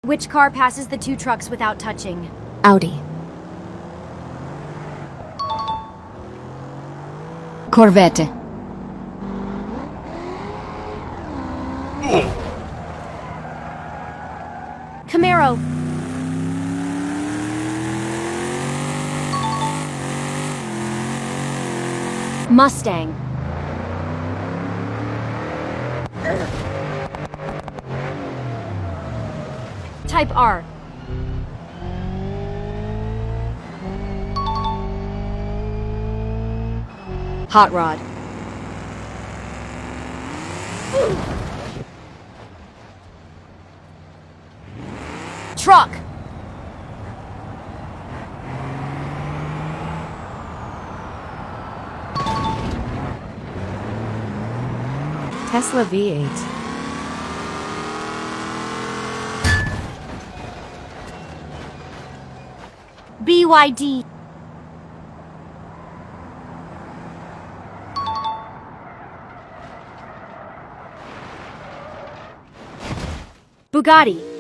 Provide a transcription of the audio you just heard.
Which car passes the two trucks without touching? Audi. Corvette. Camaro. Mustang. Type R. Hot rod. Truck. Tesla V8. BYD. Bugatti.